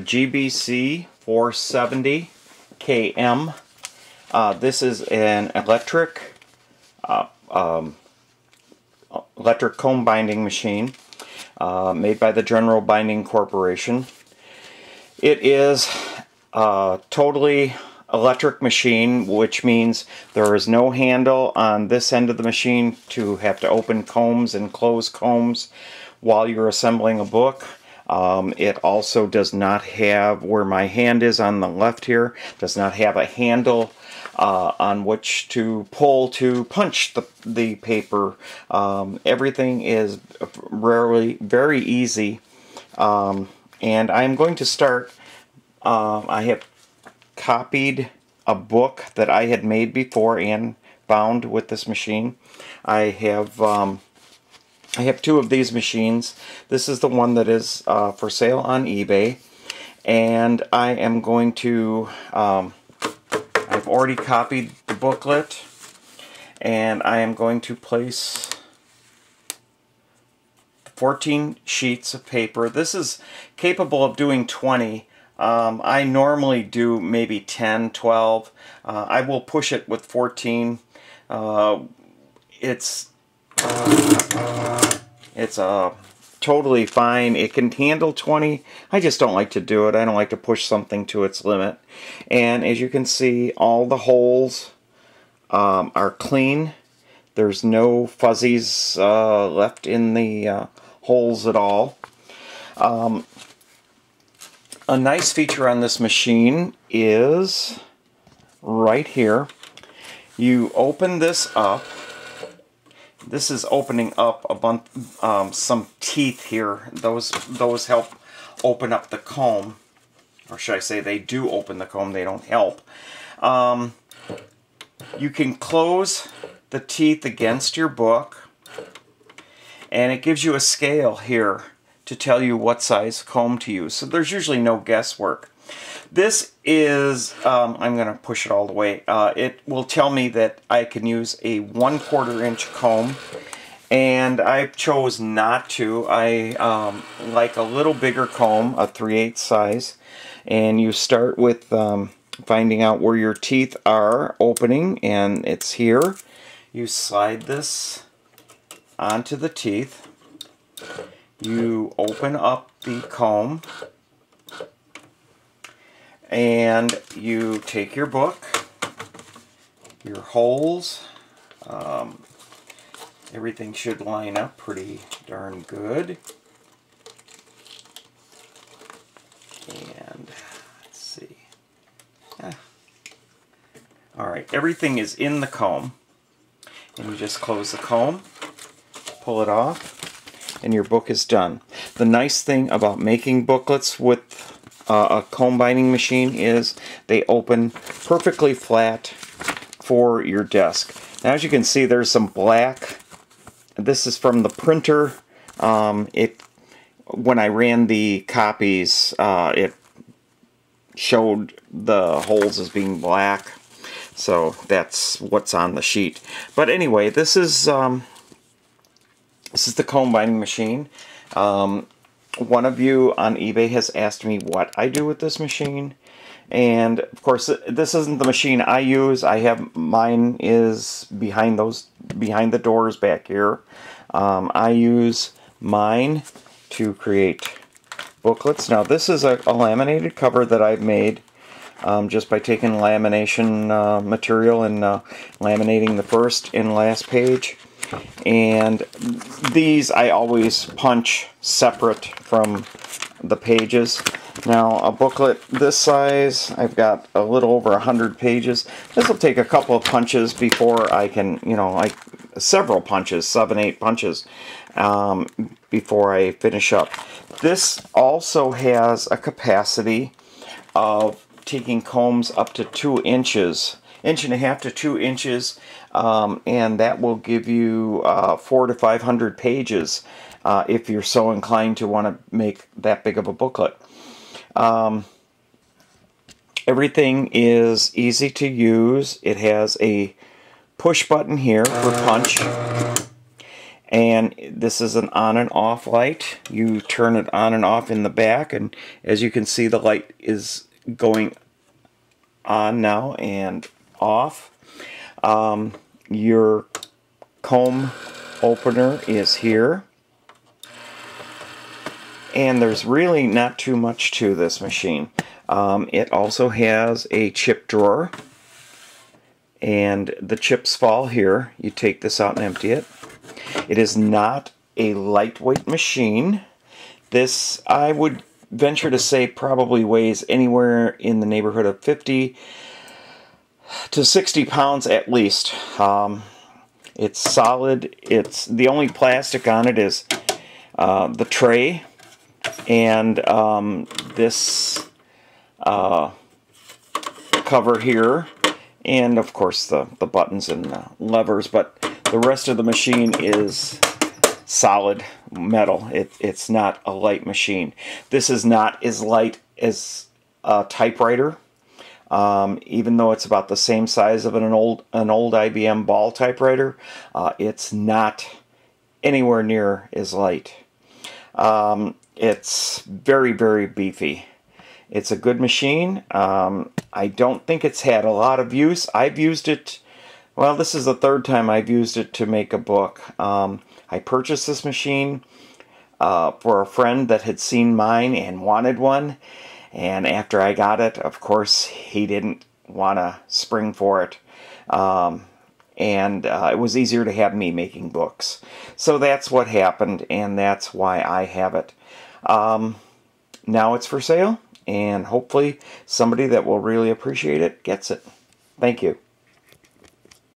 GBC 470 KM. This is an electric comb binding machine made by the General Binding Corporation. It is a totally electric machine, which means there is no handle on this end of the machine to have to open combs and close combs while you're assembling a book. It also does not have, where my hand is on the left here, does not have a handle on which to pull to punch the paper. Everything is very easy. And I'm going to start, I have copied a book that I had made before and bound with this machine. I have two of these machines. This is the one that is for sale on eBay, and I am going to, I've already copied the booklet, and I am going to place 14 sheets of paper. This is capable of doing 20. I normally do maybe 10, 12. I will push it with 14. It's totally fine. It can handle 20. I just don't like to do it. I don't like to push something to its limit. And as you can see, all the holes are clean. There's no fuzzies left in the holes at all. A nice feature on this machine is right here. You open this up. This is opening up a bunch, some teeth here. Those help open up the comb, or should I say they do open the comb, they don't help. You can close the teeth against your book, and it gives you a scale here to tell you what size comb to use. So there's usually no guesswork. This is, I'm going to push it all the way, it will tell me that I can use a 1/4 inch comb, and I chose not to. I like a little bigger comb, a 3/8 size, and you start with finding out where your teeth are opening, and it's here. You slide this onto the teeth. You open up the comb, and you take your book, your holes, everything should line up pretty darn good. And let's see. Alright, everything is in the comb, and you just close the comb, pull it off, and your book is done. The nice thing about making booklets with a comb binding machine is they open perfectly flat for your desk. Now, as you can see, there's some black. This is from the printer. When I ran the copies, it showed the holes as being black, so that's what's on the sheet. But anyway, this is the comb binding machine. One of you on eBay has asked me what I do with this machine, and of course this isn't the machine I use. Mine is behind the doors back here. I use mine to create booklets. Now this is a laminated cover that I've made just by taking lamination material and laminating the first and last page. And these I always punch separate from the pages. Now a booklet this size, I've got a little over 100 pages. This will take a couple of punches before I can, like several punches, 7-8 punches, before I finish up. This also has a capacity of taking combs up to 2 inches, 1.5 to 2 inches, and that will give you 400 to 500 pages if you're so inclined to want to make that big of a booklet. Everything is easy to use. It has a push button here for punch, And this is an on and off light. You turn it on and off in the back, and as you can see, the light is going on now and off. Your comb opener is here. And there's really not too much to this machine. It also has a chip drawer, and the chips fall here. You take this out and empty it. It is not a lightweight machine. This, I would venture to say, probably weighs anywhere in the neighborhood of 50 to 60 pounds at least. It's solid. It's the only plastic on it is the tray and this cover here, and of course the buttons and the levers, but the rest of the machine is solid metal. It's not a light machine. This is not as light as a typewriter, even though it's about the same size of an old IBM ball typewriter. It's not anywhere near as light. It's very, very beefy. It's a good machine. I don't think it's had a lot of use. I've used it, well, this is the third time I've used it to make a book. I purchased this machine for a friend that had seen mine and wanted one. And after I got it, of course, he didn't want to spring for it. It was easier to have me making books. So that's what happened, and that's why I have it. Now it's for sale, and hopefully somebody that will really appreciate it gets it. Thank you.